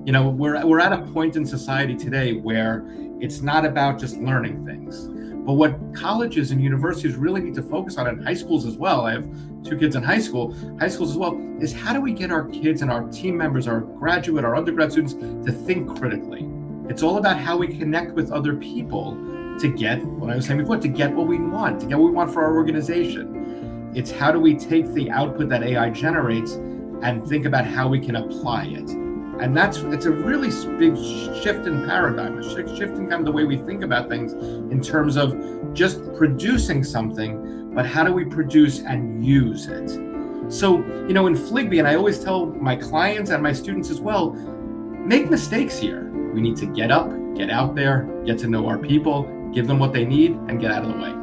We're at a point in society today where it's not about just learning things. But what colleges and universities really need to focus on, and high schools as well, I have 2 kids in high schools as well, is how do we get our kids and our team members, our graduate, our undergrad students to think critically? It's all about how we connect with other people to get what I was saying before, to get what we want, for our organization. It's how do we take the output that AI generates and think about how we can apply it. And it's a really big shift in paradigm, a shift in kind of the way we think about things in terms of just producing something, but how do we produce and use it? So, in FLIGBY, and I always tell my clients and my students as well, make mistakes here. We need to get up, get out there, get to know our people, give them what they need, and get out of the way.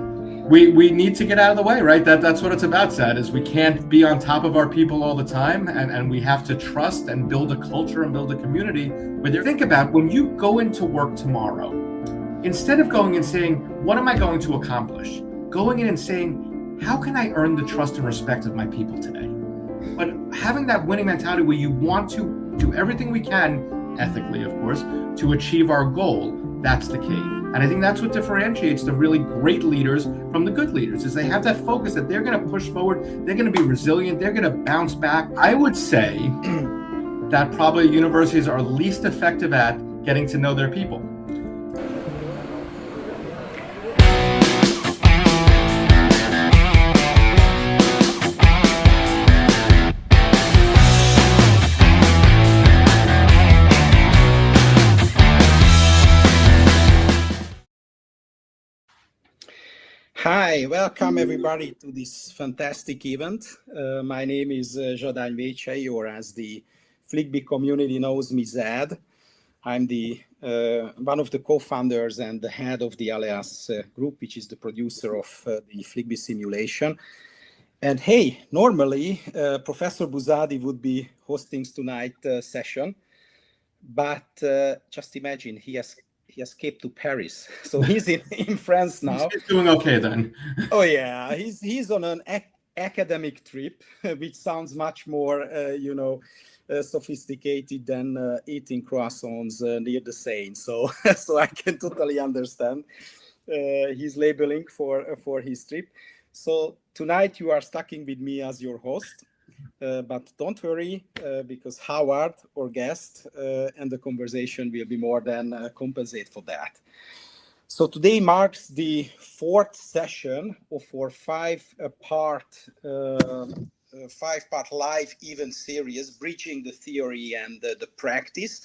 We need to get out of the way, right? That's what it's about, Zad, is we can't be on top of our people all the time, and we have to trust and build a culture and build a community. But think about when you go into work tomorrow, instead of going and saying, what am I going to accomplish? Going in and saying, how can I earn the trust and respect of my people today? But having that winning mentality where you want to do everything we can, ethically, of course, to achieve our goal, that's the key. And I think that's what differentiates the really great leaders from the good leaders, is they have that focus that they're going to push forward, they're going to be resilient, they're going to bounce back. I would say that probably universities are least effective at getting to know their people. Hi, welcome everybody to this fantastic event. My name is Zsadany Vecsey, or as the FLIGBY community knows me, Zad. I'm the one of the co-founders and the head of the ALEAS group, which is the producer of the FLIGBY simulation. And hey, normally Professor Zsadany would be hosting tonight's session, but just imagine he escaped to Paris, so he's in France now. He's doing okay then. Oh yeah, he's on an academic trip, which sounds much more sophisticated than eating croissants near the Seine. So I can totally understand his labeling for his trip. So tonight you are sticking with me as your host. But don't worry, because Howard, our guest, and the conversation will be more than compensate for that. So today marks the 4th session of our 5-part live event series, Bridging the Theory and the Practice.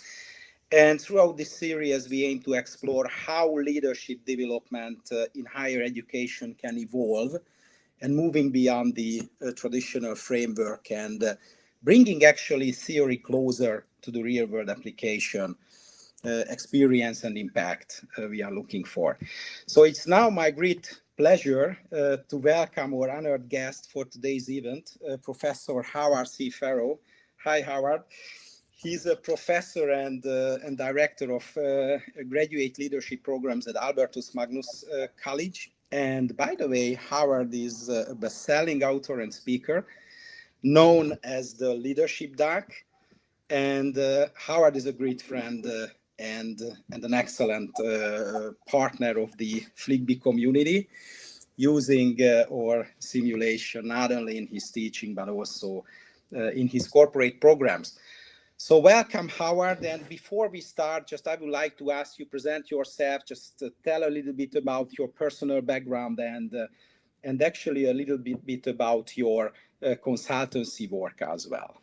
And throughout this series, we aim to explore how leadership development in higher education can evolve, and moving beyond the traditional framework and bringing actually theory closer to the real world application, experience and impact we are looking for. So it's now my great pleasure to welcome our honored guest for today's event, Professor Howard C. Fero. Hi, Howard. He's a professor and director of graduate leadership programs at Albertus Magnus College. And by the way, Howard is a best-selling author and speaker, known as the Leadership Doc. And Howard is a great friend and an excellent partner of the FLIGBY community, using our simulation not only in his teaching, but also in his corporate programs. So welcome, Howard. And before we start, I would like to ask you, present yourself, tell a little bit about your personal background and actually a little bit about your consultancy work as well.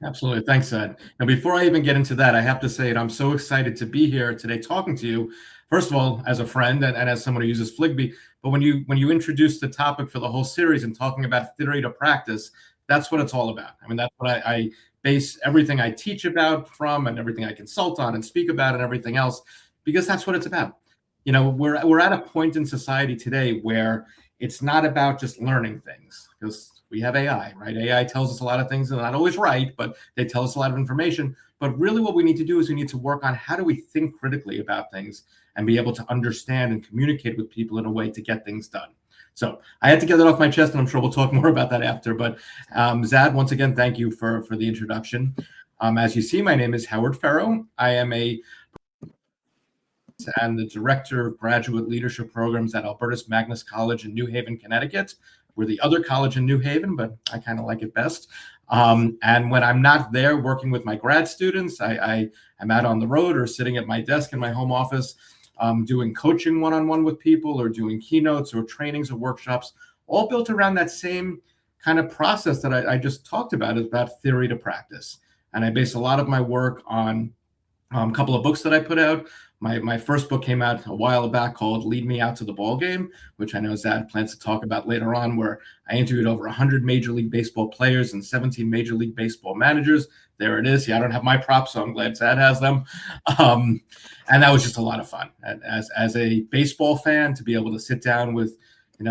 Absolutely. Thanks, Ed. Now, before I even get into that, I have to say that I'm so excited to be here today talking to you, first of all, as a friend and as someone who uses FLIGBY. But when you introduced the topic for the whole series and talking about theory to practice, that's what it's all about. I mean, that's what I base everything I teach about from, and everything I consult on and speak about and everything else, because that's what it's about. We're at a point in society today where it's not about just learning things, because we have AI, right? AI tells us a lot of things, and they're not always right, but they tell us a lot of information. But really what we need to do is we need to work on how do we think critically about things and be able to understand and communicate with people in a way to get things done. So I had to get that off my chest, and I'm sure we'll talk more about that after. But Zad, once again, thank you for the introduction. As you see, my name is Howard Fero. I am the Director of Graduate Leadership Programs at Albertus Magnus College in New Haven, Connecticut. We're the other college in New Haven, but I kind of like it best. And when I'm not there working with my grad students, I am out on the road or sitting at my desk in my home office, doing coaching one-on-one with people, or doing keynotes or trainings or workshops, all built around that same kind of process that I just talked about, is about theory to practice. And I base a lot of my work on a couple of books that I put out. My first book came out a while back called Lead Me Out to the Ball Game, which I know Zad plans to talk about later on, where I interviewed over 100 Major League Baseball players and 17 Major League Baseball managers. There it is. Yeah, I don't have my props, so I'm glad Zad has them. And that was just a lot of fun. As a baseball fan, to be able to sit down with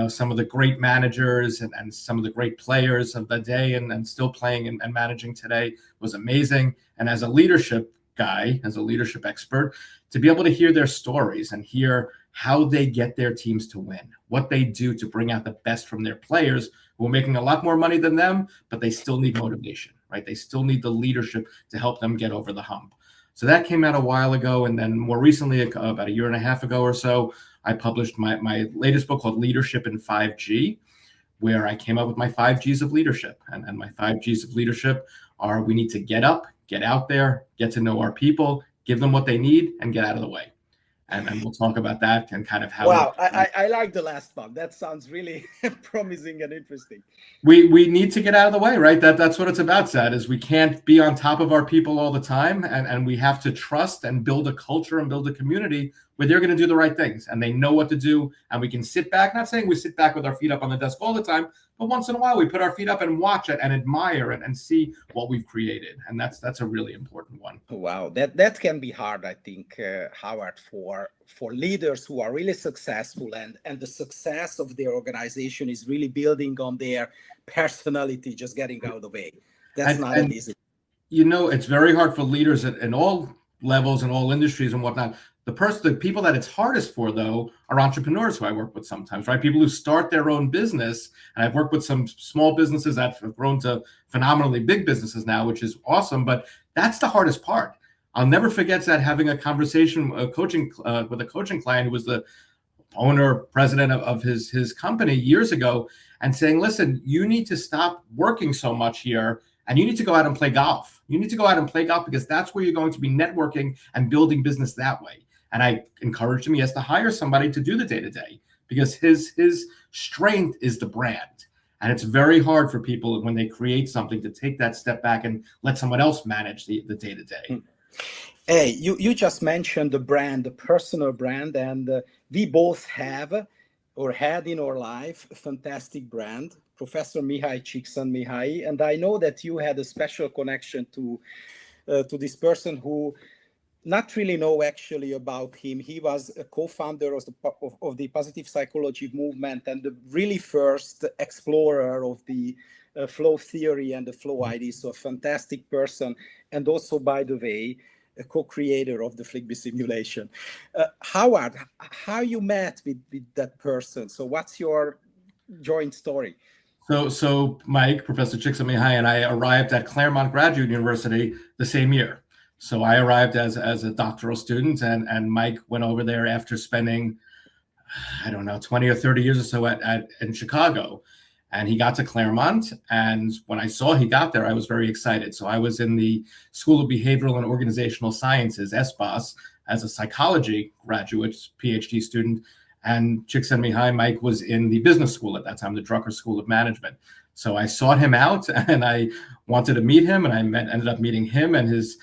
some of the great managers and some of the great players of the day and still playing and managing today was amazing. And as a leadership guy, as a leadership expert, to be able to hear their stories and hear how they get their teams to win, what they do to bring out the best from their players who are making a lot more money than them, but they still need motivation, right? They still need the leadership to help them get over the hump. So that came out a while ago. And then more recently, about a year and a half ago or so, I published my latest book called Leadership in 5G, where I came up with my 5 Gs of leadership. And my 5 Gs of leadership are: we need to get up, get out there, get to know our people, give them what they need, and get out of the way. And we'll talk about that and kind of how. Wow, I like the last part. That sounds really promising and interesting. We need to get out of the way, right? That's what it's about, Zad, is we can't be on top of our people all the time. And we have to trust and build a culture and build a community where they're going to do the right things and they know what to do. And we can sit back, not saying we sit back with our feet up on the desk all the time, but once in a while we put our feet up and watch it and admire it and see what we've created. And that's a really important one. Wow, that can be hard, I think, Howard, for leaders who are really successful and the success of their organization is really building on their personality, just getting out of the way. That's not easy. It's very hard for leaders in all levels and all industries and whatnot. The people that it's hardest for, though, are entrepreneurs who I work with sometimes, right? People who start their own business. And I've worked with some small businesses that have grown to phenomenally big businesses now, which is awesome. But that's the hardest part. I'll never forget that, having a conversation, with a coaching client who was the owner, president of his company years ago, and saying, listen, you need to stop working so much here, and you need to go out and play golf. You need to go out and play golf because that's where you're going to be networking and building business that way. And I encouraged him, he has to hire somebody to do the day-to-day, because his strength is the brand. And it's very hard for people when they create something to take that step back and let someone else manage the day-to-day. Hey, you just mentioned the brand, the personal brand, and we both have or had in our life a fantastic brand, Professor Mihály Csikszentmihalyi. And I know that you had a special connection to this person who not really know actually about him. He was a co-founder of the positive psychology movement and the really first explorer of the flow theory and the flow idea. So a fantastic person. And also, by the way, a co-creator of the FLIGBY simulation. Howard, how you met with that person? So what's your joint story? So Mike, Professor Csikszentmihalyi, and I arrived at Claremont Graduate University the same year. So I arrived as a doctoral student, and Mike went over there after spending, 20 or 30 years or so in Chicago. And he got to Claremont. And when I saw he got there, I was very excited. So I was in the School of Behavioral and Organizational Sciences, SBOS, as a psychology graduate, PhD student. And Csikszentmihalyi, Mike, was in the business school at that time, the Drucker School of Management. So I sought him out and I wanted to meet him. And I ended up meeting him and his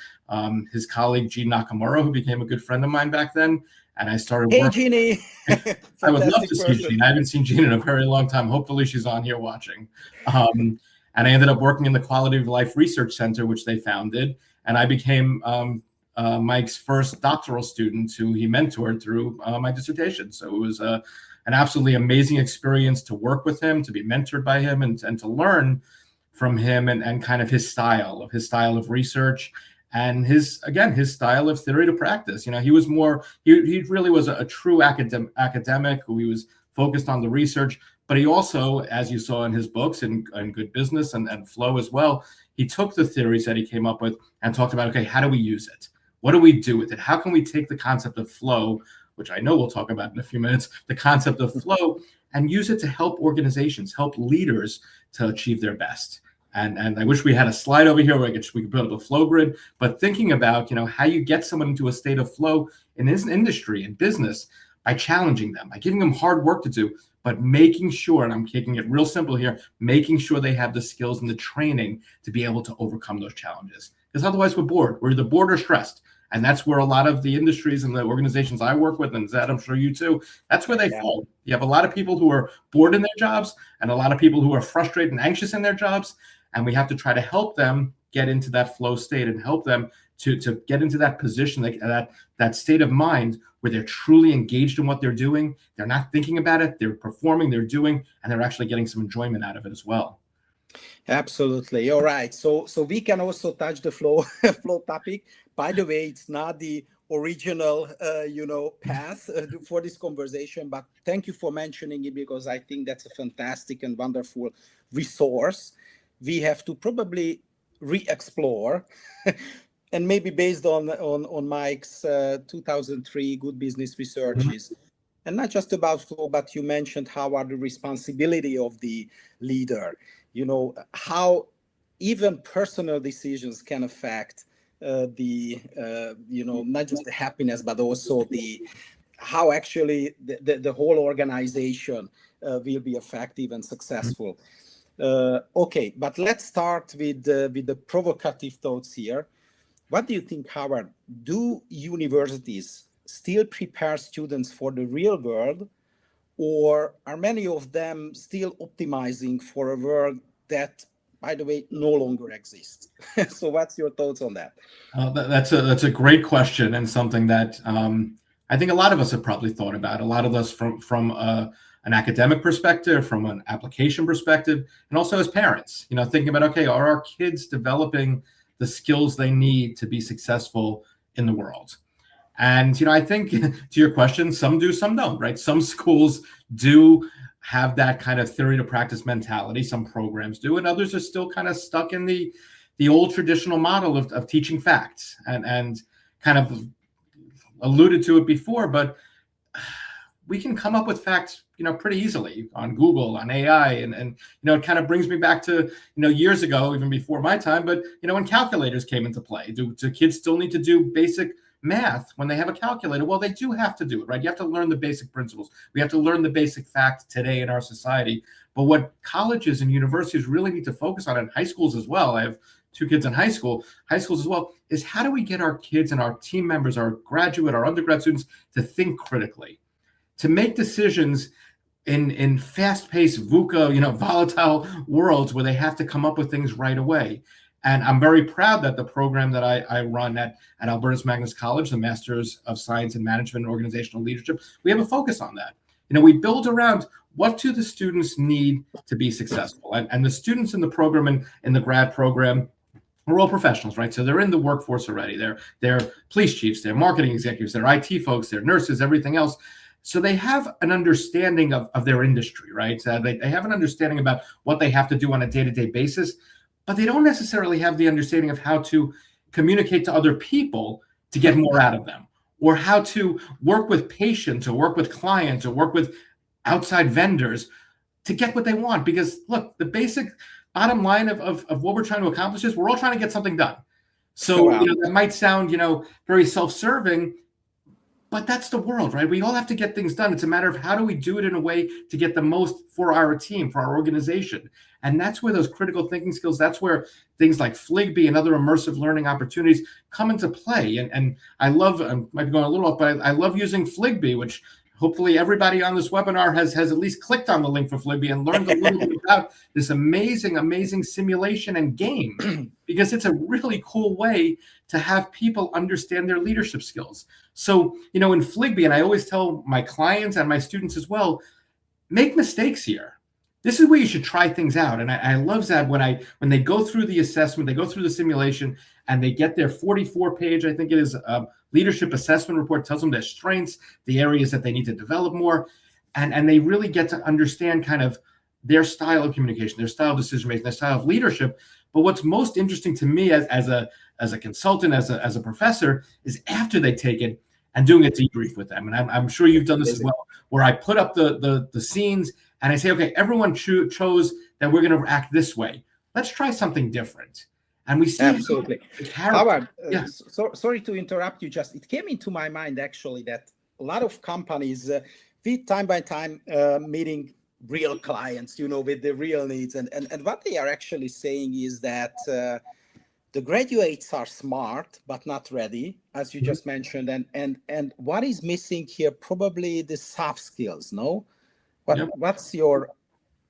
colleague, Gene Nakamura, who became a good friend of mine back then. And I started working. Hey, Jeannie. I would love to see Jean. I haven't seen Jean in a very long time. Hopefully she's on here watching. And I ended up working in the Quality of Life Research Center, which they founded. And I became Mike's first doctoral student who he mentored through my dissertation. So it was an absolutely amazing experience to work with him, to be mentored by him, and to learn from him and kind of his style of research. And his style of theory to practice. He was he really was a true academic who he was focused on the research, but he also, as you saw in his books and Good Business and Flow as well, he took the theories that he came up with and talked about, okay, how do we use it? What do we do with it? How can we take the concept of flow, which I know we'll talk about in a few minutes, the concept of flow, and use it to help organizations, help leaders to achieve their best. And I wish we had a slide over here where we could build up a flow grid, but thinking about, how you get someone into a state of flow in this industry and business by challenging them, by giving them hard work to do, but making sure, and I'm making it real simple here, making sure they have the skills and the training to be able to overcome those challenges. Because otherwise we're bored. We're either bored or stressed. And that's where a lot of the industries and the organizations I work with, and Zad, I'm sure you too, that's where they fall. You have a lot of people who are bored in their jobs and a lot of people who are frustrated and anxious in their jobs. And we have to try to help them get into that flow state and help them to get into that position, that state of mind where they're truly engaged in what they're doing. They're not thinking about it. They're performing, they're doing, and they're actually getting some enjoyment out of it as well. Absolutely. All right. So we can also touch the flow topic. By the way, it's not the original, path for this conversation, but thank you for mentioning it, because I think that's a fantastic and wonderful resource. We have to probably re-explore, and maybe based on Mike's 2003 Good Business Researches, and not just about flow, but you mentioned how are the responsibility of the leader, how even personal decisions can affect not just the happiness, but also how actually the whole organization will be effective and successful. Okay, but let's start with the provocative thoughts here. What do you think, Howard? Do universities still prepare students for the real world, or are many of them still optimizing for a world that, by the way, no longer exists? So what's your thoughts on that? That's a great question, and something that I think a lot of us have probably thought about. A lot of us from an academic perspective, from an application perspective, and also as parents, thinking about, okay, are our kids developing the skills they need to be successful in the world? And, I think to your question, some do, some don't, right? Some schools do have that kind of theory to practice mentality. Some programs do, and others are still kind of stuck in the old traditional model of teaching facts, and kind of alluded to it before, but we can come up with facts, pretty easily on Google, on AI, and it kind of brings me back to, years ago, even before my time, but, when calculators came into play. Do kids still need to do basic math when they have a calculator? Well, they do have to do it, right? You have to learn the basic principles. We have to learn the basic facts today in our society. But what colleges and universities really need to focus on, and high schools as well, I have 2 kids in high schools as well, is how do we get our kids and our team members, our graduate, our undergrad students, to think critically, to make decisions in fast-paced VUCA, volatile worlds where they have to come up with things right away. And I'm very proud that the program that I run at Albertus Magnus College, the Masters of Science in Management and Organizational Leadership, we have a focus on that. We build around what do the students need to be successful. And the students in the program and in the grad program are all professionals, right? So they're in the workforce already. They're police chiefs, they're marketing executives, they're IT folks, they're nurses, everything else. So they have an understanding of their industry, right? So they have an understanding about what they have to do on a day-to-day basis, but they don't necessarily have the understanding of how to communicate to other people to get more out of them, or how to work with patients, or work with clients, or work with outside vendors to get what they want. Because look, the basic bottom line of what we're trying to accomplish is we're all trying to get something done. So that might sound, very self-serving, but that's the world, right? We all have to get things done. It's a matter of how do we do it in a way to get the most for our team, for our organization. And that's where those critical thinking skills, that's where things like FLIGBY and other immersive learning opportunities come into play. And I love, I might be going a little off, but I love using FLIGBY, which hopefully everybody on this webinar has at least clicked on the link for FLIGBY and learned a little bit about this amazing simulation and game, because it's a really cool way to have people understand their leadership skills. So, in FLIGBY, and I always tell my clients and my students as well, make mistakes here. This is where you should try things out. And I love that when they go through the assessment, they go through the simulation, and they get their 44-page, I think it is, leadership assessment report, tells them their strengths, the areas that they need to develop more, and they really get to understand kind of their style of communication, their style of decision making, their style of leadership. But what's most interesting to me as a consultant, as a professor, is after they take it and doing a debrief with them. And I'm sure you've done this as well, where I put up the scenes and I say, okay, everyone chose that we're going to act this way. Let's try something different. And we see absolutely. Howard, sorry to interrupt you. Just it came into my mind actually that a lot of companies, we time by time meeting real clients, with the real needs, and what they are actually saying is that the graduates are smart but not ready, as you just mentioned, and what is missing here probably the soft skills. No, what's your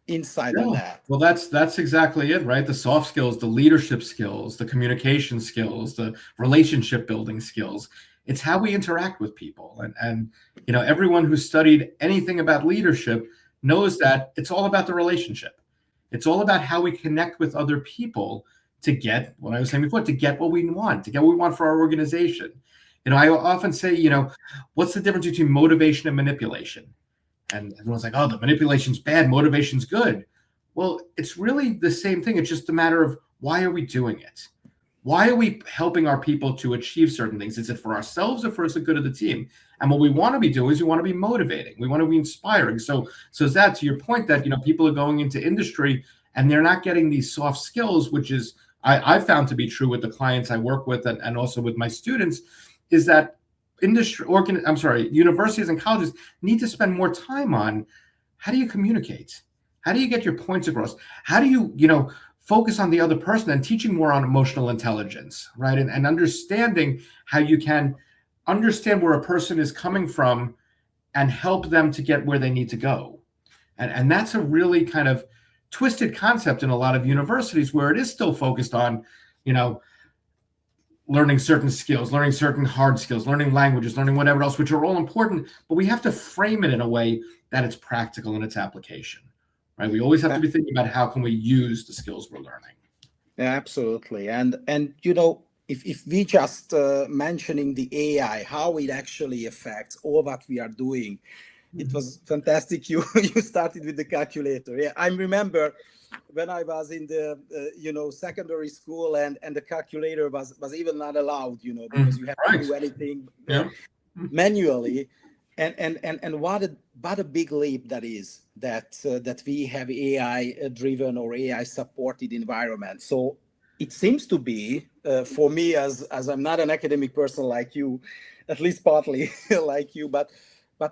insight on that? Well, that's exactly it, right? The soft skills, the leadership skills, the communication skills, the relationship building skills. It's how we interact with people, and everyone who studied anything about leadership knows that it's all about the relationship. It's all about how we connect with other people to get what I was saying before, to get what we want, for our organization. I often say, what's the difference between motivation and manipulation? And everyone's like, oh, the manipulation's bad, motivation's good. Well, it's really the same thing. It's just a matter of, why are we doing it? Why are we helping our people to achieve certain things? Is it for ourselves or for the good of the team? And what we want to be doing is we want to be motivating. We want to be inspiring. So is that, to your point, that people are going into industry and they're not getting these soft skills, which is I found to be true with the clients I work with and also with my students, is that universities and colleges need to spend more time on, how do you communicate? How do you get your points across? How do you, focus on the other person, and teaching more on emotional intelligence, right? And understanding how you can understand where a person is coming from and help them to get where they need to go. And that's a really kind of twisted concept in a lot of universities, where it is still focused on, learning certain skills, learning certain hard skills, learning languages, learning whatever else, which are all important, but we have to frame it in a way that it's practical in its application. Right? We always have to be thinking about, how can we use the skills we're learning. Yeah, absolutely. And if we just mentioning the AI, how it actually affects all what we are doing, it was fantastic. You started with the calculator. Yeah, I remember when I was in the secondary school, and the calculator was even not allowed, because you have to do anything manually. And what a big leap that is, that we have AI driven or AI supported environment. So it seems to be, for me, as I'm not an academic person like you, at least partly like you, but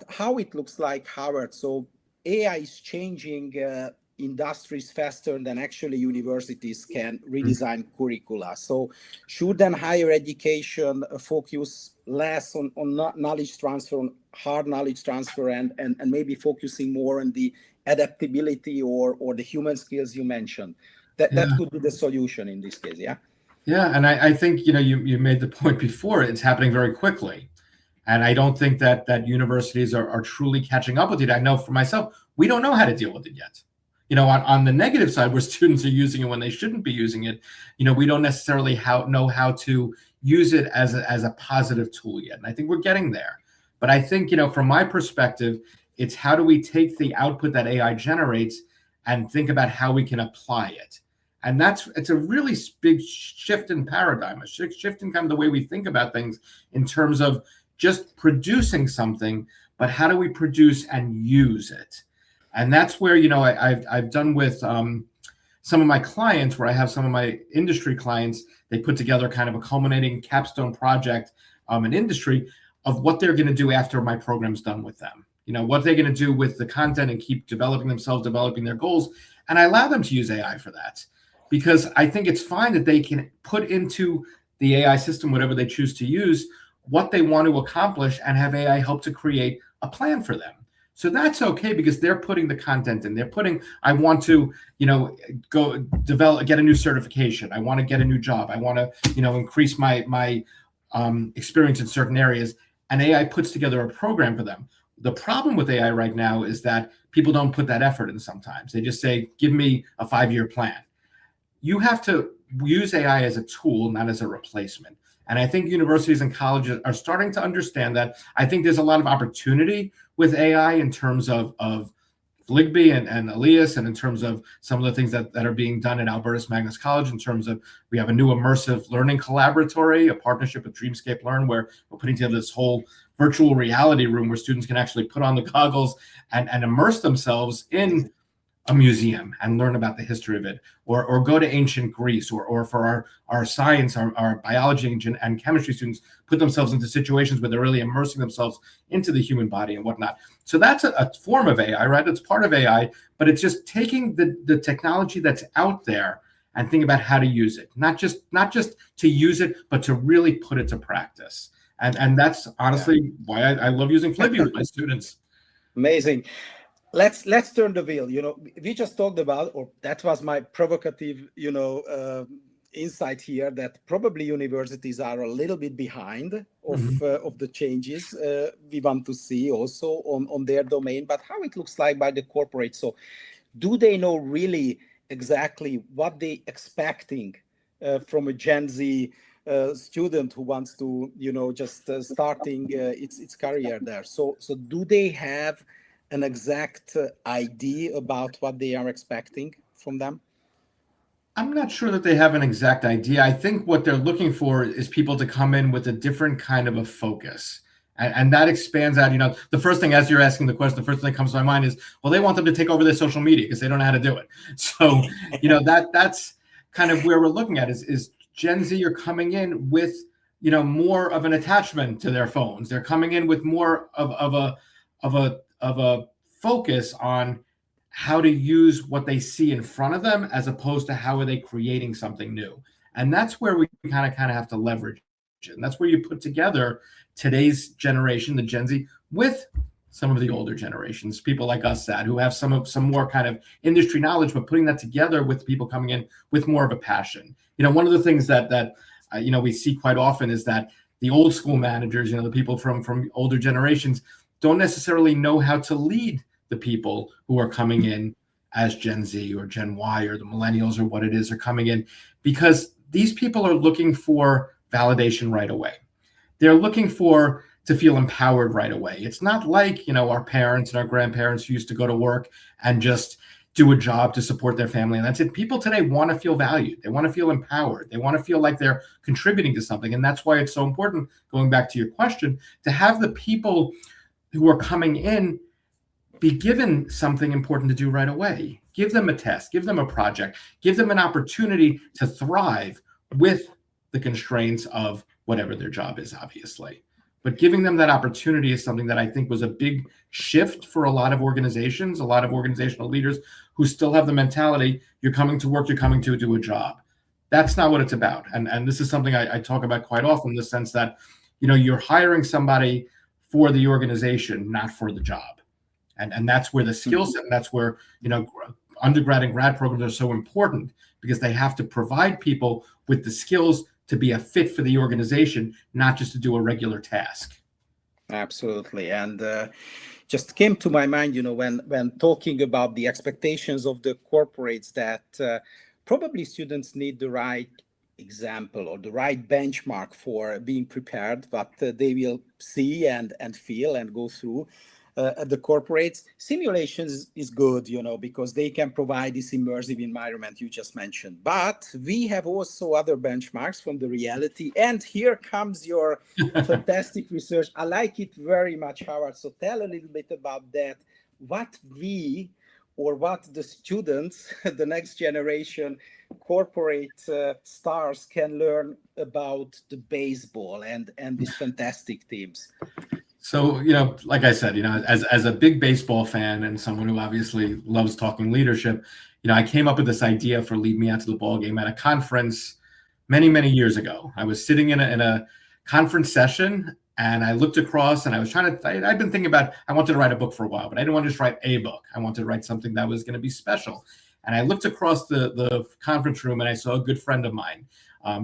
how it looks like, Howard. So AI is changing industries faster than actually universities can redesign curricula. So should then higher education focus less on knowledge transfer, on hard knowledge transfer, and maybe focusing more on the adaptability or the human skills you mentioned? That could be the solution in this case. Yeah, and I think you made the point before. It's happening very quickly, and I don't think that universities are truly catching up with it. I know for myself, we don't know how to deal with it yet. On the negative side, where students are using it when they shouldn't be using it, we don't necessarily know how to use it as a positive tool yet. And I think we're getting there. But I think, from my perspective, it's how do we take the output that AI generates and think about how we can apply it. And it's a really big shift in paradigm, a shift in kind of the way we think about things, in terms of just producing something, but how do we produce and use it? And that's where, I've done with some of my clients, where I have some of my industry clients, they put together kind of a culminating capstone project in industry of what they're going to do after my program's done with them. What they're going to do with the content and keep developing themselves, developing their goals. And I allow them to use AI for that, because I think it's fine that they can put into the AI system, whatever they choose to use, what they want to accomplish, and have AI help to create a plan for them. So that's okay, because they're putting the content in. They're putting, I want to, go develop, get a new certification. I want to get a new job. I want to, increase my experience in certain areas. And AI puts together a program for them. The problem with AI right now is that people don't put that effort in sometimes. They just say, give me a 5-year plan. You have to use AI as a tool, not as a replacement. And I think universities and colleges are starting to understand that. I think there's a lot of opportunity with AI in terms of FLIGBY and ALEAS, and in terms of some of the things that are being done at Albertus Magnus College, in terms of we have a new immersive learning collaboratory, a partnership with Dreamscape Learn, where we're putting together this whole virtual reality room where students can actually put on the goggles and immerse themselves in a museum and learn about the history of it, or go to ancient Greece, or for our science, our biology and chemistry students, put themselves into situations where they're really immersing themselves into the human body and whatnot. So that's a form of AI, right? It's part of AI, but it's just taking the technology that's out there and think about how to use it, not just to use it, but to really put it to practice. And that's honestly why I love using FLIGBY with my students. Amazing. Let's turn the wheel. We just talked about, or that was my provocative, insight here, that probably universities are a little bit behind of the changes we want to see also on their domain. But how it looks like by the corporate? So, do they know really exactly what they expecting from a Gen Z student who wants to, just starting its career there? So do they have an exact idea about what they are expecting from them? I'm not sure that they have an exact idea. I think what they're looking for is people to come in with a different kind of a focus. And that expands out. The first thing, as you're asking the question, the first thing that comes to my mind is, well, they want them to take over their social media because they don't know how to do it. So, that's kind of where we're looking at is Gen Z are coming in with, more of an attachment to their phones. They're coming in with more of a focus on how to use what they see in front of them, as opposed to how are they creating something new. And that's where we kind of have to leverage it. And that's where you put together today's generation, the Gen Z, with some of the older generations, people like us, Zad, who have some more kind of industry knowledge, but putting that together with people coming in with more of a passion. One of the things that we see quite often is that the old school managers, the people from older generations, don't necessarily know how to lead the people who are coming in as Gen Z or Gen Y or the millennials or what it is are coming in, because these people are looking for validation right away. They're looking to feel empowered right away. It's not like, our parents and our grandparents who used to go to work and just do a job to support their family, and that's it. People today want to feel valued. They want to feel empowered. They want to feel like they're contributing to something. And that's why it's so important, going back to your question, to have the people who are coming in be given something important to do right away. Give them a test, give them a project, give them an opportunity to thrive with the constraints of whatever their job is, obviously. But giving them that opportunity is something that I think was a big shift for a lot of organizations, a lot of organizational leaders who still have the mentality, you're coming to work, you're coming to do a job. That's not what it's about. And this is something I talk about quite often, in the sense that, you're hiring somebody for the organization, not for the job. And that's where the skill set, and that's where, undergrad and grad programs are so important, because they have to provide people with the skills to be a fit for the organization, not just to do a regular task. Absolutely. And just came to my mind, when talking about the expectations of the corporates, that probably students need the right example or the right benchmark for being prepared, what they will see and feel and go through. At the corporates, simulations is good, because they can provide this immersive environment you just mentioned. But we have also other benchmarks from the reality. And here comes your fantastic research. I like it very much, Howard. So tell a little bit about that. What the students, the next generation corporate stars, can learn about the baseball and these fantastic teams. So, like I said, as a big baseball fan and someone who obviously loves talking leadership, I came up with this idea for Lead Me Out to the Ball Game at a conference many, many years ago. I was sitting in a conference session, and I looked across, and I was I'd been thinking about, I wanted to write a book for a while, but I didn't want to just write a book. I wanted to write something that was going to be special. And I looked across the conference room, and I saw a good friend of mine,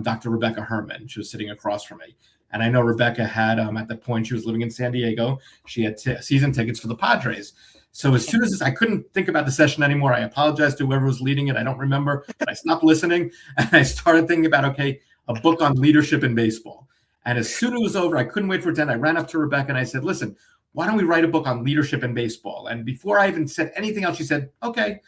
Dr. Rebecca Herman. She was sitting across from me. And I know Rebecca had, at the point she was living in San Diego, she had season tickets for the Padres. So as soon as I couldn't think about the session anymore, I apologized to whoever was leading it. I don't remember, but I stopped listening, and I started thinking about, okay, a book on leadership in baseball. And as soon as it was over, I couldn't wait for it to end. I ran up to Rebecca and I said, listen, why don't we write a book on leadership in baseball? And before I even said anything else, she said, okay.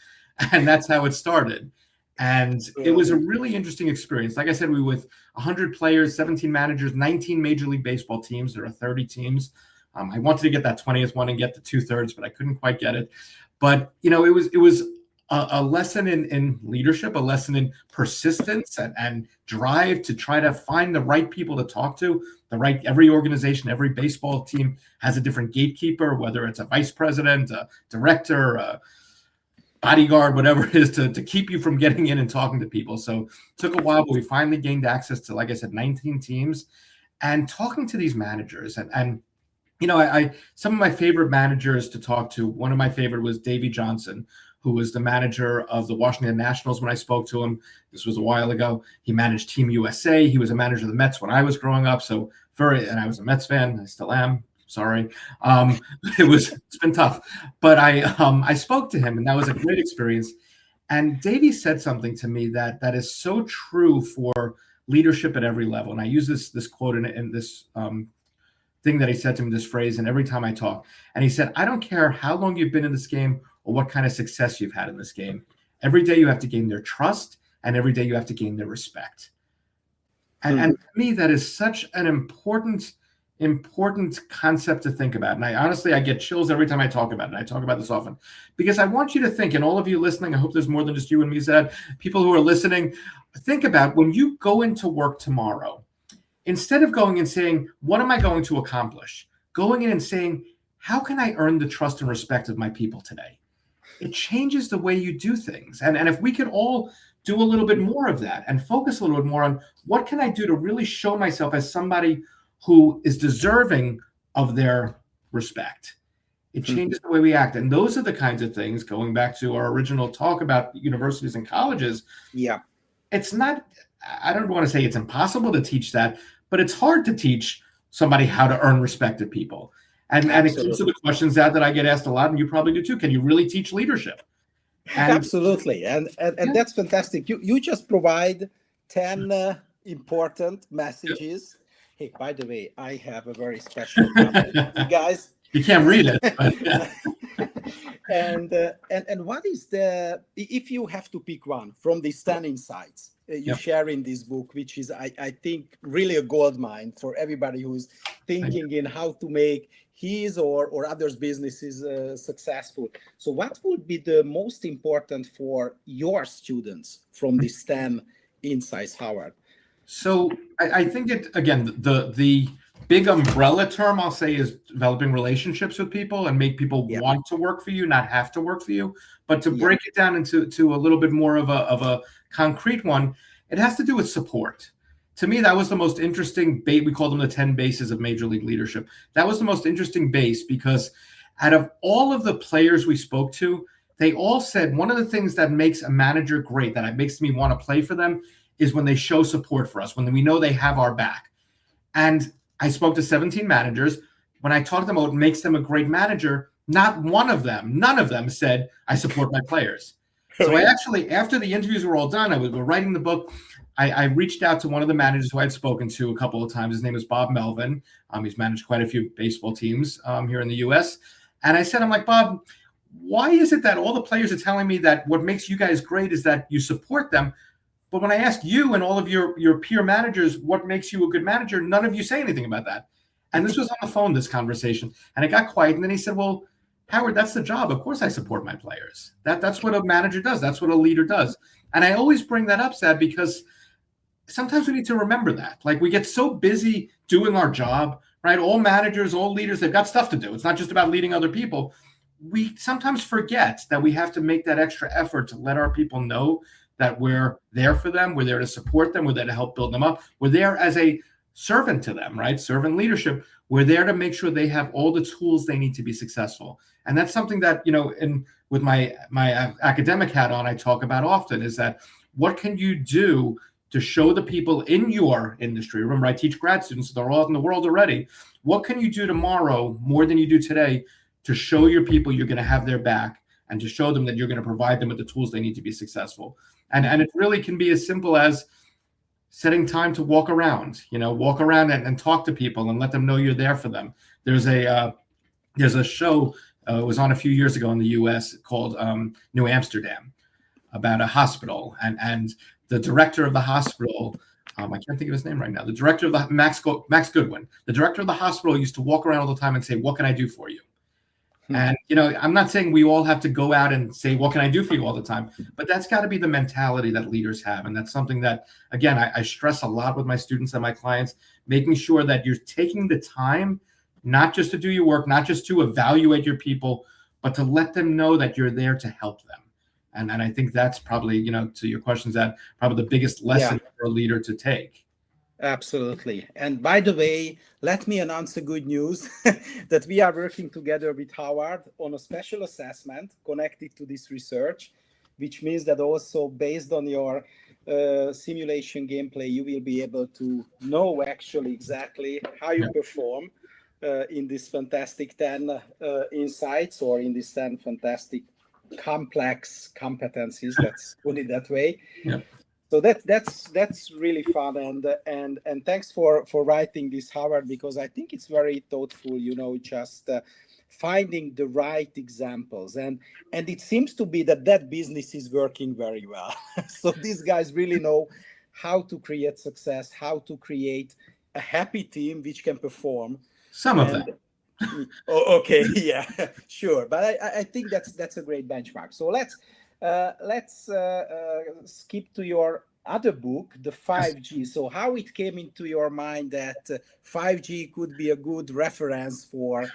And that's how it started. And it was a really interesting experience. Like I said, we were with 100 players, 17 managers, 19 Major League Baseball teams. There are 30 teams. I wanted to get that 20th one and get the 2/3, but I couldn't quite get it. But, you know, it was a lesson in leadership, a lesson in persistence and drive to try to find the right people to talk to. Every organization, every baseball team has a different gatekeeper, whether it's a vice president, a director, a bodyguard, whatever it is, to keep you from getting in and talking to people. So it took a while, but we finally gained access to, like I said, 19 teams and talking to these managers. And you know, some of my favorite managers to talk to, one of my favorite was Davey Johnson, who was the manager of the Washington Nationals when I spoke to him. This was a while ago. He managed Team USA. He was a manager of the Mets when I was growing up. And I was a Mets fan. I still am. Sorry. It's been tough. But I spoke to him, and that was a great experience. And Davey said something to me that is so true for leadership at every level. And I use this quote in this thing that he said to me, this phrase, and every time I talk. And he said, I don't care how long you've been in this game or what kind of success you've had in this game. Every day you have to gain their trust, and every day you have to gain their respect. And to me, that is such an important concept to think about. And I get chills every time I talk about it. I talk about this often because I want you to think, and all of you listening, I hope there's more than just you and me, Zed, people who are listening, think about when you go into work tomorrow, instead of going and saying, what am I going to accomplish? Going in and saying, how can I earn the trust and respect of my people today? It changes the way you do things. And if we could all do a little bit more of that and focus a little bit more on what can I do to really show myself as somebody who is deserving of their respect, it changes the way we act. And those are the kinds of things, going back to our original talk about universities and colleges. Yeah. It's not, I don't want to say it's impossible to teach that, but it's hard to teach somebody how to earn respect of people. And it comes to the questions that I get asked a lot, and you probably do too. Can you really teach leadership? Absolutely. And that's fantastic. You just provide 10 important messages. Hey, by the way, I have a very special copy. You guys. You can't read it. But and what is if you have to pick one from these 10 insights you share in this book, which is, I think, really a gold mine for everybody who's thinking in how to make his or others' businesses successful. So what would be the most important for your students from these 10 insights, Howard? So I think the big umbrella term I'll say is developing relationships with people and make people want to work for you, not have to work for you. But to break it down into a little bit more of a concrete one, it has to do with support. To me, that was the most interesting base. We call them the 10 bases of Major League leadership. That was the most interesting base because out of all of the players we spoke to, they all said one of the things that makes a manager great, that makes me want to play for them, is when they show support for us, when we know they have our back. And I spoke to 17 managers. When I talked to them about what makes them a great manager, none of them said, I support my players. So I actually, after the interviews were all done, we were writing the book. I reached out to one of the managers who I'd spoken to a couple of times. His name is Bob Melvin. He's managed quite a few baseball teams here in the U.S. And I said, I'm like, Bob, why is it that all the players are telling me that what makes you guys great is that you support them? But when I ask you and all of your peer managers what makes you a good manager, none of you say anything about that. And this was on the phone, this conversation. And it got quiet. And then he said, well, Howard, that's the job. Of course I support my players. That's what a manager does. That's what a leader does. And I always bring that up, Sad, because sometimes we need to remember that. Like, we get so busy doing our job, right? All managers, all leaders, they've got stuff to do. It's not just about leading other people. We sometimes forget that we have to make that extra effort to let our people know that we're there for them. We're there to support them. We're there to help build them up. We're there as a servant to them, right? Servant leadership. We're there to make sure they have all the tools they need to be successful. And that's something that, with my academic hat on, I talk about often, is that what can you do to show the people in your industry? Remember, I teach grad students, they're all out in the world already. What can you do tomorrow more than you do today to show your people you're going to have their back and to show them that you're going to provide them with the tools they need to be successful? And it really can be as simple as setting time to walk around and talk to people and let them know you're there for them. There's a there's a show, it was on a few years ago in the US called New Amsterdam, about a hospital. And the director of the hospital, I can't think of his name right now, the director of the, Max Goodwin, the director of the hospital used to walk around all the time and say, "What can I do for you?" And, you know, I'm not saying we all have to go out and say, "What can I do for you?" all the time, but that's got to be the mentality that leaders have. And that's something that, again, I stress a lot with my students and my clients, making sure that you're taking the time, not just to do your work, not just to evaluate your people, but to let them know that you're there to help them. And I think that's probably, you know, to your questions, that probably the biggest lesson for a leader to take. Absolutely. And by the way, let me announce the good news that we are working together with Howard on a special assessment connected to this research, which means that also based on your simulation gameplay, you will be able to know actually exactly how you perform in these fantastic 10 insights, or in these 10 fantastic complex competencies, let's put it that way. Yeah. So that's really fun, and thanks for writing this, Howard, because I think it's very thoughtful, you know, just finding the right examples, and it seems to be that business is working very well. So these guys really know how to create success, how to create a happy team which can perform. Some of them. Okay, yeah, sure, but I think that's a great benchmark. So let's skip to your other book, the 5G. So how it came into your mind that 5G could be a good reference for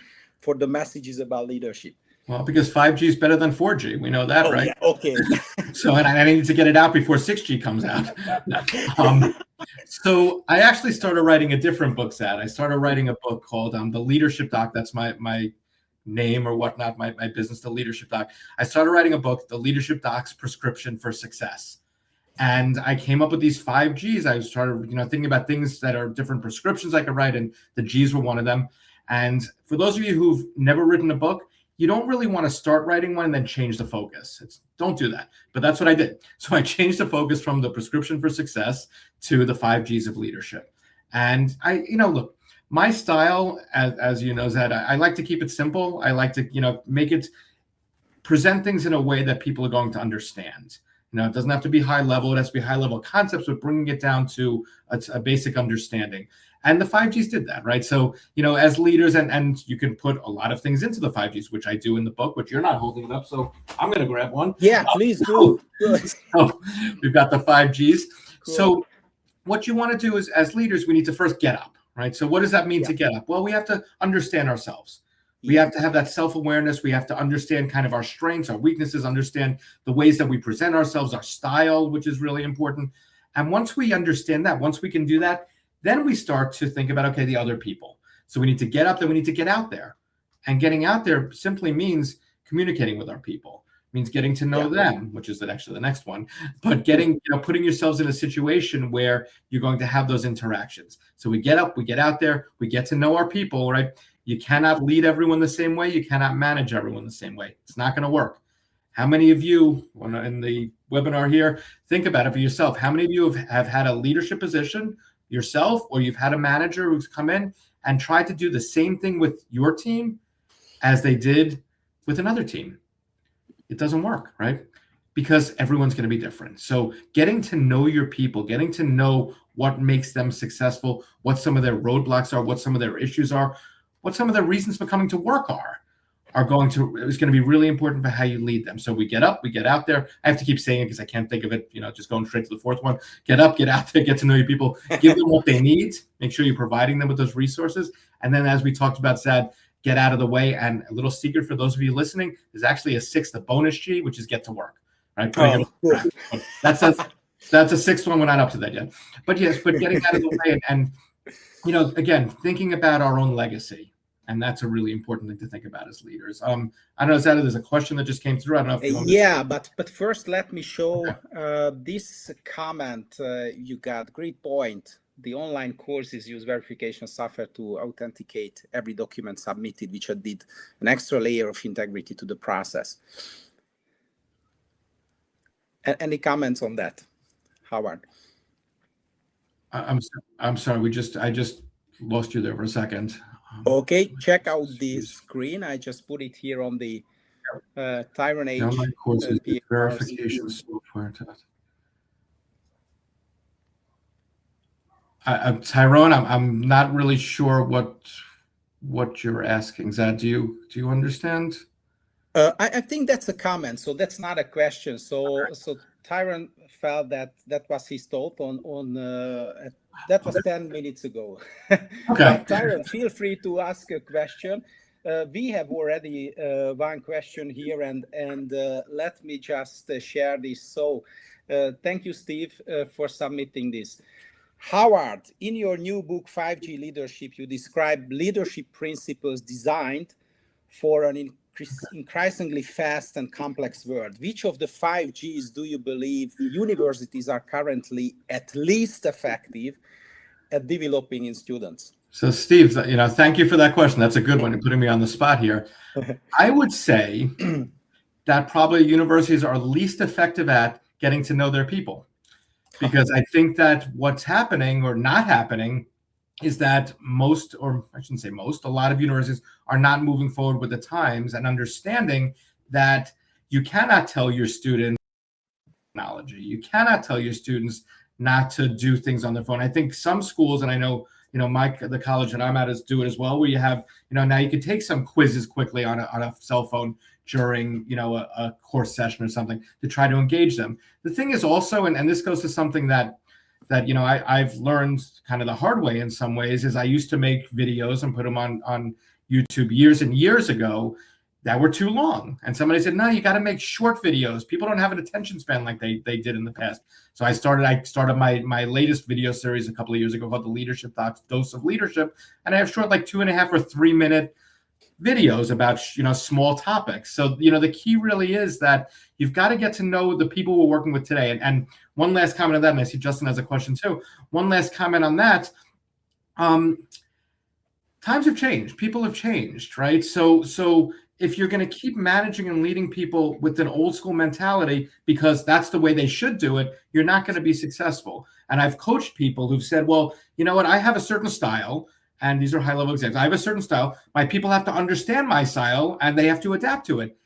the messages about leadership? Well, because 5G is better than 4G. We know that, right? Yeah, okay. So, and I need to get it out before 6G comes out. So I actually started writing a different book, Zad. I started writing a book called The Leadership Doc. That's my name or whatnot, my business, The Leadership Doc. I started writing a book, The Leadership Doc's Prescription for Success. And I came up with these 5 Gs. I started, you know, thinking about things that are different prescriptions I could write, and the Gs were one of them. And for those of you who've never written a book, you don't really want to start writing one and then change the focus. Don't do that. But that's what I did. So I changed the focus from the prescription for success to the 5 Gs of leadership. And look, my style, as you know, Zad, I like to keep it simple. I like to, make it, present things in a way that people are going to understand. It doesn't have to be high level. It has to be high level concepts, but bringing it down to a basic understanding. And the 5 Gs did that, right? So, as leaders, and you can put a lot of things into the 5 Gs, which I do in the book, which you're not holding it up. So I'm going to grab one. Yeah, please do. So we've got the 5 Gs. Cool. So what you want to do is, as leaders, we need to first get up, right? So what does that mean to get up? Well, we have to understand ourselves. We have to have that self-awareness. We have to understand kind of our strengths, our weaknesses, understand the ways that we present ourselves, our style, which is really important. And once we understand that, once we can do that, then we start to think about, okay, the other people. So we need to get up there. We need to get out there. And getting out there simply means communicating with our people. It means getting to know them, which is actually the next one. But getting, putting yourselves in a situation where you're going to have those interactions. So we get up, we get out there, we get to know our people, right? You cannot lead everyone the same way. You cannot manage everyone the same way. It's not going to work. How many of you, in the webinar here, think about it for yourself. How many of you have had a leadership position yourself, or you've had a manager who's come in and tried to do the same thing with your team as they did with another team? It doesn't work, right? Because everyone's going to be different. So getting to know your people, getting to know what makes them successful, what some of their roadblocks are, what some of their issues are, what some of the reasons for coming to work is going to be really important for how you lead them. So we get up, we get out there. I have to keep saying it because I can't think of it, just going straight to the fourth one. Get up, get out there, get to know your people, give them what they need, make sure you're providing them with those resources. And then, as we talked about, Zad, get out of the way. And a little secret for those of you listening, there's actually a sixth, a bonus G, which is get to work, right? That's a sixth one. We're not up to that yet. But yes, but getting out of the way and again, thinking about our own legacy. And that's a really important thing to think about as leaders. I don't know, Zada, there's a question that just came through. I don't know if you want to... but first let me show this comment you got. Great point. The online courses use verification software to authenticate every document submitted, which added an extra layer of integrity to the process. Any comments on that, Howard? I'm sorry. I just lost you there for a second. Okay, check out the screen. I just put it here on the Tyrone H. Online courses, PR verification software. Tyrone, I'm not really sure what you're asking. Zad, do you understand? I think that's a comment, so that's not a question. So Tyrone felt that was his thought on that was 10 minutes ago. Okay. But Tyrone, feel free to ask a question. We have already one question here, and let me just share this. So thank you, Steve, for submitting this. Howard, in your new book, 5G Leadership, you describe leadership principles designed for an increasingly fast and complex world. Which of the 5Gs do you believe universities are currently at least effective at developing in students? So Steve, thank you for that question. That's a good one. You're putting me on the spot here. I would say that probably universities are least effective at getting to know their people. Because I think that what's happening or not happening is that most, or I shouldn't say most, a lot of universities are not moving forward with the times and understanding that you cannot tell your students technology. You cannot tell your students not to do things on their phone. I think some schools, and I know, the college that I'm at is do it as well, where you have, now you can take some quizzes quickly on a cell phone during, a course session or something to try to engage them. The thing is also, and this goes to something that I've learned kind of the hard way in some ways, is I used to make videos and put them on YouTube years and years ago that were too long. And somebody said, no, you got to make short videos. People don't have an attention span like they did in the past. So I started my latest video series a couple of years ago called the Leadership Dose of Leadership. And I have short, like 2.5 or 3 minute videos about, small topics. So, the key really is that you've got to get to know the people we're working with today. And one last comment on that, and I see Justin has a question too. One last comment on that. Times have changed. People have changed, right? So if you're going to keep managing and leading people with an old school mentality, because that's the way they should do it, you're not going to be successful. And I've coached people who've said, well, you know what, I have a certain style, and these are high-level examples. I have a certain style. My people have to understand my style, and they have to adapt to it.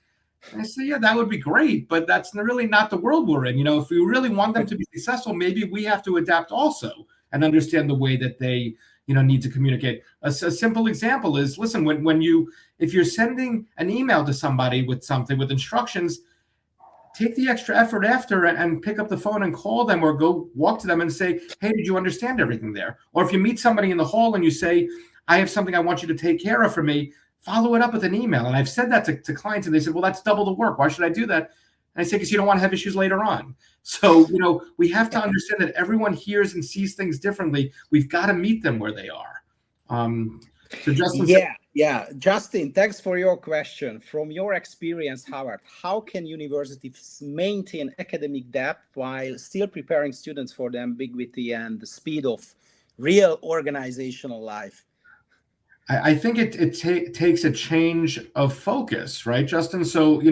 And I say, yeah, that would be great, but that's really not the world we're in. If we really want them to be successful, maybe we have to adapt also and understand the way that they need to communicate. A simple example is, listen, if you're sending an email to somebody with something, with instructions, take the extra effort after and pick up the phone and call them, or go walk to them and say, hey, did you understand everything there? Or if you meet somebody in the hall and you say, I have something I want you to take care of for me, follow it up with an email. And I've said that to clients, and they said, well, that's double the work. Why should I do that? And I say, because you don't want to have issues later on. So, we have to understand that everyone hears and sees things differently. We've got to meet them where they are. So Justin. Yeah. Justin, thanks for your question. From your experience, Howard, how can universities maintain academic depth while still preparing students for the ambiguity and the speed of real organizational life? I think it takes a change of focus, right, Justin? So,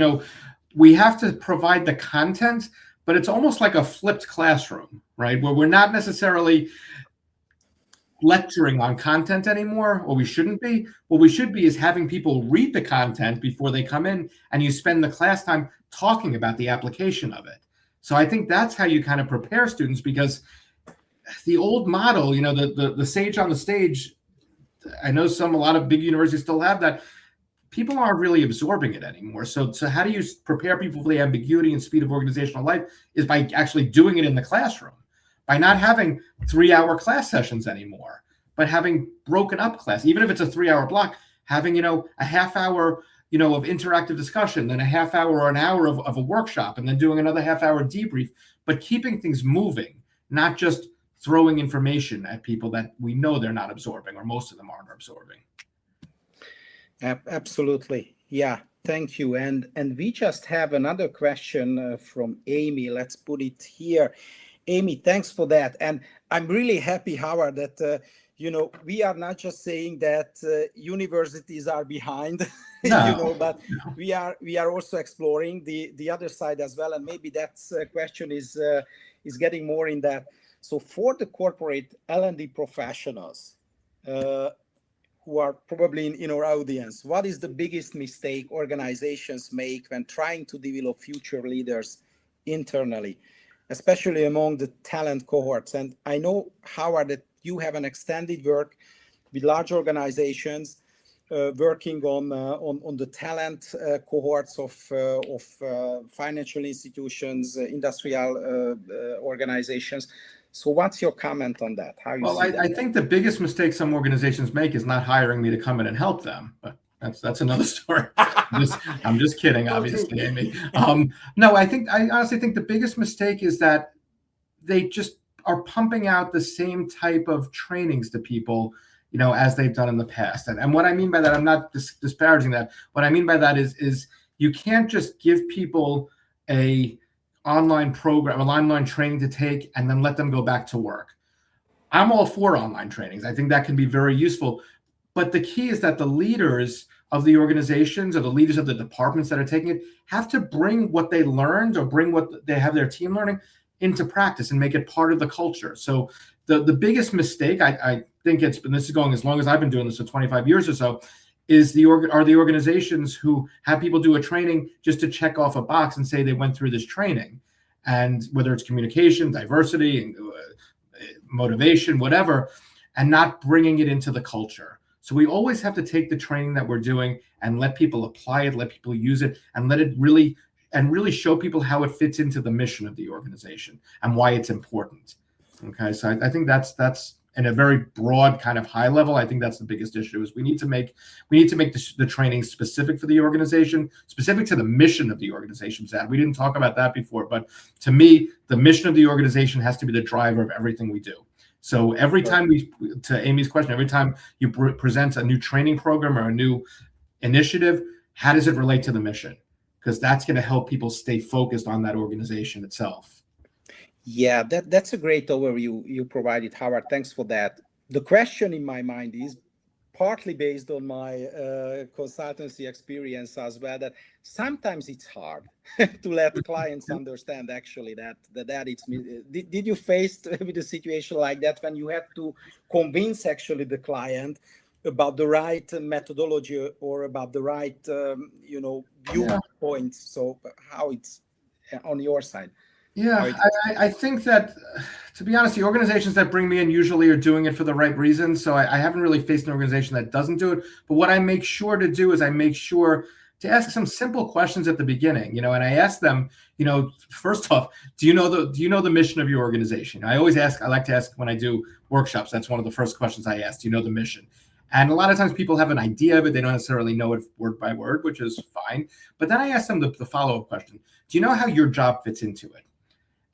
we have to provide the content, but it's almost like a flipped classroom, right? Where we're not necessarily lecturing on content anymore, or we shouldn't be. What we should be is having people read the content before they come in, and you spend the class time talking about the application of it. So I think that's how you kind of prepare students, because the old model, the sage on the stage, I know a lot of big universities still have that. People aren't really absorbing it anymore. So how do you prepare people for the ambiguity and speed of organizational life is by actually doing it in the classroom, by not having 3-hour class sessions anymore, but having broken up class, even if it's a 3-hour block, having, a half hour, of interactive discussion, then a half hour or an hour of a workshop, and then doing another half hour debrief, but keeping things moving, not just throwing information at people that we know they're not absorbing, or most of them aren't absorbing. Absolutely. Yeah. Thank you. And we just have another question from Amy. Let's put it here. Amy, thanks for that. And I'm really happy, Howard, that, we are not just saying that universities are behind, No. but we are also exploring the other side as well. And maybe that question is getting more in that. So for the corporate L&D professionals, who are probably in our audience, what is the biggest mistake organizations make when trying to develop future leaders internally, especially among the talent cohorts? And I know, Howard, that you have an extended work with large organizations working on the talent cohorts of financial institutions, industrial organizations. So what's your comment on that? How you see that? I think the biggest mistake some organizations make is not hiring me to come in and help them. But that's another story. I'm just kidding, obviously, Amy. No, I honestly think the biggest mistake is that they just are pumping out the same type of trainings to people, as they've done in the past. And what I mean by that, I'm not disparaging that. What I mean by that is you can't just give people an online program, an online training to take, and then let them go back to work. I'm all for online trainings. I think that can be very useful. But the key is that the leaders of the organizations or the leaders of the departments that are taking it have to bring what they learned or bring what they have their team learning into practice and make it part of the culture. So the biggest mistake, I think it's been, this is going as long as I've been doing this for 25 years or so, is the organizations who have people do a training just to check off a box and say they went through this training. And whether it's communication, diversity, motivation, whatever, and not bringing it into the culture. So we always have to take the training that we're doing and let people apply it, let people use it, and let it really show people how it fits into the mission of the organization and why it's important. Okay, so I think that's in a very broad kind of high level. I think that's the biggest issue is we need to make the training specific for the organization, specific to the mission of the organization. Zad, we didn't talk about that before, but to me, the mission of the organization has to be the driver of everything we do. So every time to Amy's question, every time you present a new training program or a new initiative, how does it relate to the mission? Because that's going to help people stay focused on that organization itself. Yeah, that's a great overview you provided, Howard. Thanks for that. The question in my mind is partly based on my consultancy experience as well, that sometimes it's hard to let clients understand actually that it's did you face with a situation like that when you have to convince actually the client about the right methodology or about the right viewpoints? So how it's on your side? Yeah, I think that, to be honest, the organizations that bring me in usually are doing it for the right reasons. So I haven't really faced an organization that doesn't do it. But what I make sure to do is I make sure to ask some simple questions at the beginning, and I ask them, first off, do you know the mission of your organization? I like to ask when I do workshops. That's one of the first questions I ask. Do you know the mission? And a lot of times people have an idea of it. They don't necessarily know it word by word, which is fine. But then I ask them the follow-up question. Do you know how your job fits into it?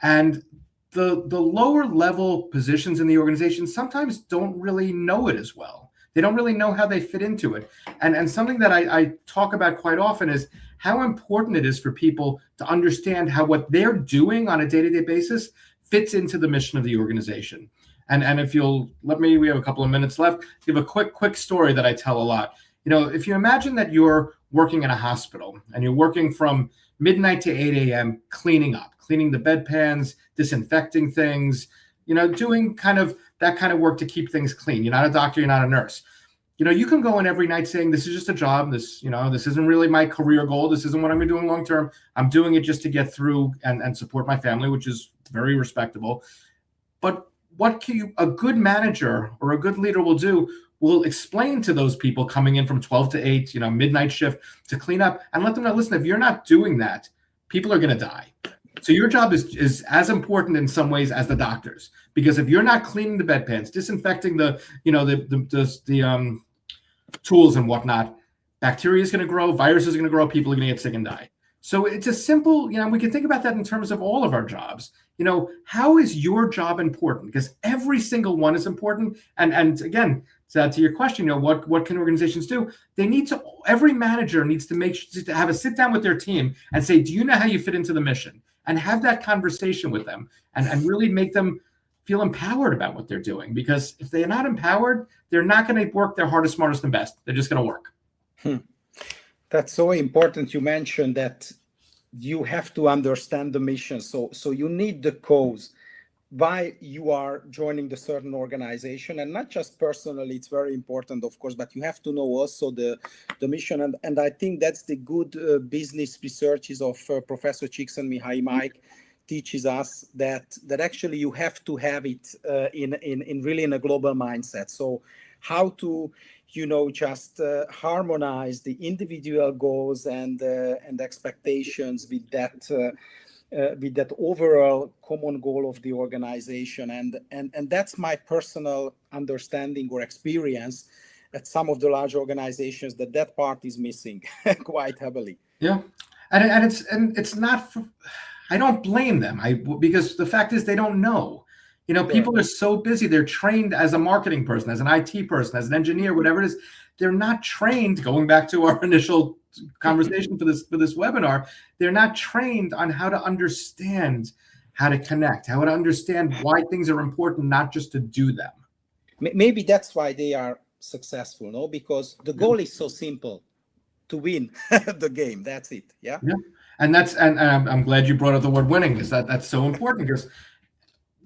And the lower level positions in the organization sometimes don't really know it as well. They don't really know how they fit into it. And something that I talk about quite often is how important it is for people to understand how what they're doing on a day-to-day basis fits into the mission of the organization. And if you'll let me, we have a couple of minutes left, give a quick story that I tell a lot. If you imagine that you're working in a hospital and you're working from midnight to 8 a.m. cleaning the bedpans, disinfecting things, doing kind of that kind of work to keep things clean. You're not a doctor, you're not a nurse. You can go in every night saying, this is just a job. This isn't really my career goal. This isn't what I'm doing long term. I'm doing it just to get through and support my family, which is very respectable. But what a good manager or a good leader will explain to those people coming in from 12 to 8, midnight shift to clean up, and let them know, listen, if you're not doing that, people are going to die. So your job is as important in some ways as the doctor's, because if you're not cleaning the bedpans, disinfecting the tools and whatnot, bacteria is going to grow, viruses are going to grow, people are going to get sick and die. So it's a simple, we can think about that in terms of all of our jobs. How is your job important? Because every single one is important. And again, to your question, what can organizations do? Every manager needs to have a sit down with their team and say, do you know how you fit into the mission? And have that conversation with them and really make them feel empowered about what they're doing. Because if they're not empowered, they're not going to work their hardest, smartest, and best. They're just going to work. That's so important. You mentioned that you have to understand the mission. So you need the cause why you are joining the certain organization, and not just personally, it's very important, of course, but you have to know also the mission. And I think that's the good business researches of Professor Csikszentmihalyi Mike teaches us that actually you have to have it in really in a global mindset. So how to just harmonize the individual goals and expectations with that overall common goal of the organization. And that's my personal understanding or experience at some of the large organizations, that part is missing quite heavily. Yeah. And it's not, I don't blame them. Because the fact is they don't know. People are so busy. They're trained as a marketing person, as an IT person, as an engineer, whatever it is. They're not trained, going back to our initial conversation for this webinar, they're not trained on how to understand how to connect, how to understand why things are important, not just to do them. Maybe that's why they are successful, no? Because the goal is so simple, to win the game. That's it. Yeah. And I'm glad you brought up the word winning, because that's so important, because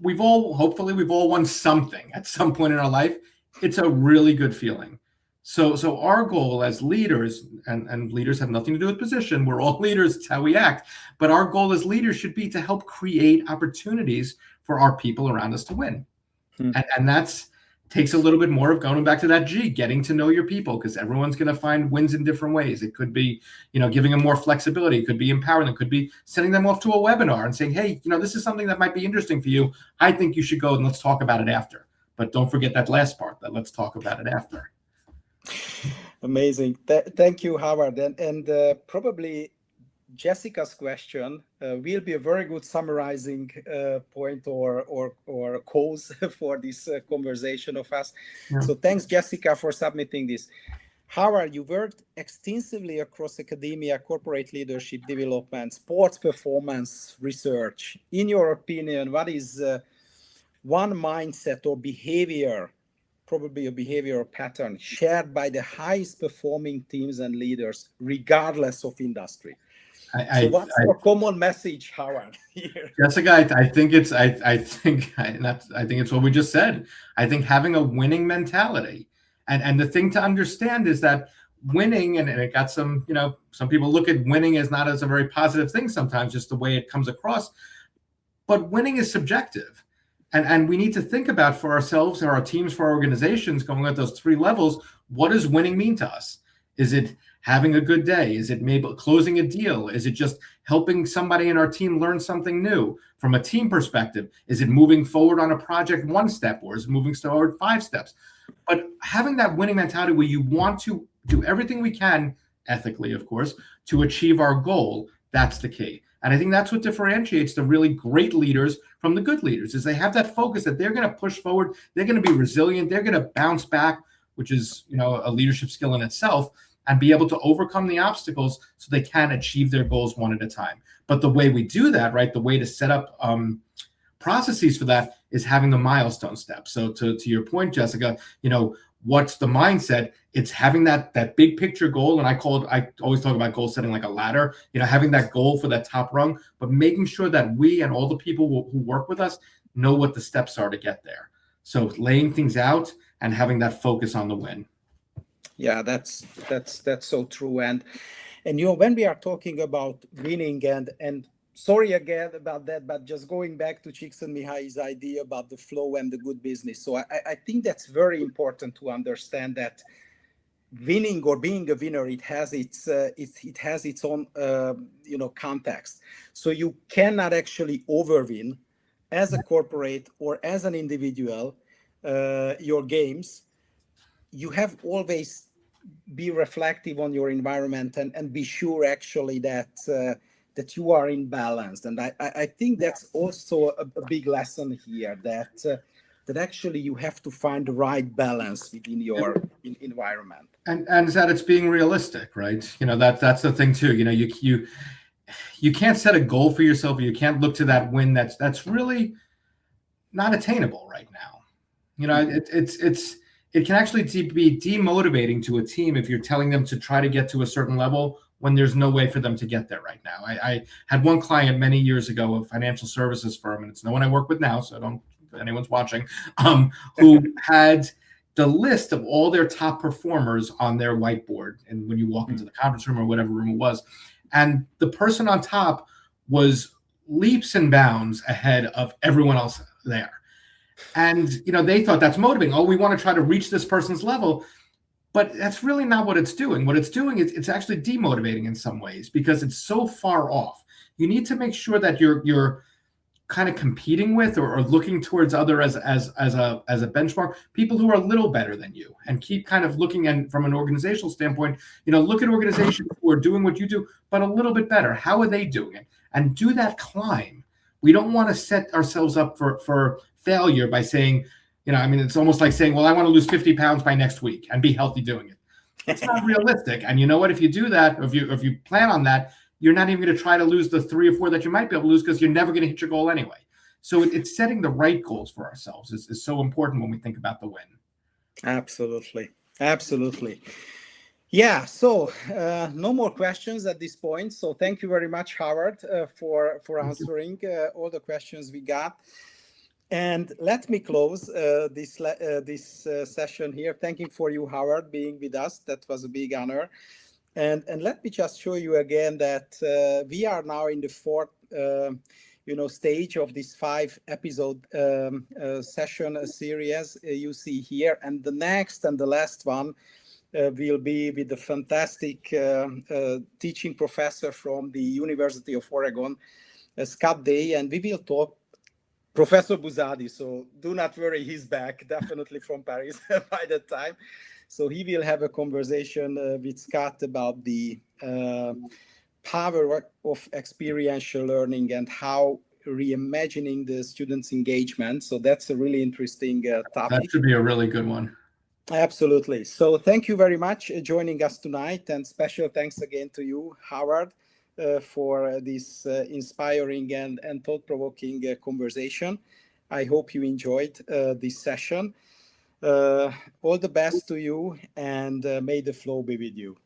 hopefully we've all won something at some point in our life. It's a really good feeling. So our goal as leaders, and leaders have nothing to do with position, we're all leaders, it's how we act, but our goal as leaders should be to help create opportunities for our people around us to win. And that's takes a little bit more of going back to that G, getting to know your people, because everyone's going to find wins in different ways. It could be, giving them more flexibility. It could be empowering them. It could be sending them off to a webinar and saying, hey, this is something that might be interesting for you. I think you should go and let's talk about it after. But don't forget that last part, that let's talk about it after. Amazing. Thank you, Howard. And probably Jessica's question will be a very good summarizing point or cause for this conversation of us. Yeah. So thanks, Jessica, for submitting this. Howard, you worked extensively across academia, corporate leadership development, sports performance research. In your opinion, what is one mindset or behavior, probably a behavioral pattern, shared by the highest performing teams and leaders, regardless of industry? So what's your common message, Howard? Here? Jessica, I think it's what we just said. I think having a winning mentality, and the thing to understand is that winning, and it got some people look at winning as not as a very positive thing sometimes, just the way it comes across. But winning is subjective, and we need to think about for ourselves, or our teams, for our organizations, going at those three levels. What does winning mean to us? Is it having a good day? Is it maybe closing a deal? Is it just helping somebody in our team learn something new from a team perspective? Is it moving forward on a project one step, or is it moving forward 5 steps? But having that winning mentality where you want to do everything we can, ethically, of course, to achieve our goal, that's the key. And I think that's what differentiates the really great leaders from the good leaders, is they have that focus that they're going to push forward. They're going to be resilient. They're going to bounce back, which is, a leadership skill in itself, and be able to overcome the obstacles so they can achieve their goals one at a time. But the way we do that, right, the way to set up processes for that is having the milestone steps. So to your point, Jessica, what's the mindset? It's having that big picture goal. And I always talk about goal setting like a ladder, having that goal for that top rung, but making sure that we and all the people who work with us know what the steps are to get there. So laying things out and having that focus on the win. Yeah, that's so true. And when we are talking about winning, and sorry again about that, but just going back to Csikszentmihalyi's idea about the flow and the good business. So I think that's very important to understand that winning, or being a winner, it has its own context. So you cannot actually overwin as a corporate or as an individual your games. You have always be reflective on your environment and be sure actually that you are in balance. And I think that's also a big lesson here, that actually you have to find the right balance within your environment. And that it's being realistic, right? That's the thing too. You can't set a goal for yourself, or you can't look to that win that's really not attainable right now. It can actually be demotivating to a team if you're telling them to try to get to a certain level when there's no way for them to get there right now. I had one client many years ago, a financial services firm, and it's no one I work with now, so don't, if anyone's watching, who had the list of all their top performers on their whiteboard. And when you walk into the conference room or whatever room it was, and the person on top was leaps and bounds ahead of everyone else there. And, they thought that's motivating. Oh, we want to try to reach this person's level. But that's really not what it's doing. What it's doing is it's actually demotivating in some ways because it's so far off. You need to make sure that you're kind of competing with or looking towards other as a benchmark, people who are a little better than you, and keep kind of looking at from an organizational standpoint, look at organizations who are doing what you do, but a little bit better. How are they doing it? And do that climb. We don't want to set ourselves up for failure by saying, it's almost like saying, well, I want to lose 50 pounds by next week and be healthy doing it. It's not realistic. And you know what? If you do that, if you plan on that, you're not even going to try to lose the 3 or 4 that you might be able to lose because you're never going to hit your goal anyway. So it's setting the right goals for ourselves is so important when we think about the win. Absolutely. Absolutely. Yeah. So no more questions at this point. So thank you very much, Howard, for answering all the questions we got. And let me close this session here. Thanking for you, Howard, being with us. That was a big honor. And let me just show you again that we are now in the 4th, stage of this 5-episode session series you see here. And the next and the last one will be with the fantastic teaching professor from the University of Oregon, Scott Day, and we will talk. Professor Zsadany, so do not worry, he's back, definitely from Paris by that time. So he will have a conversation with Scott about the power of experiential learning and how reimagining the students' engagement. So that's a really interesting topic. That should be a really good one. Absolutely. So thank you very much for joining us tonight, and special thanks again to you, Howard, for this inspiring and thought-provoking conversation. I hope you enjoyed this session. All the best to you, and may the flow be with you.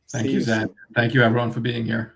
Thank you, Zad. Thank you, everyone, for being here.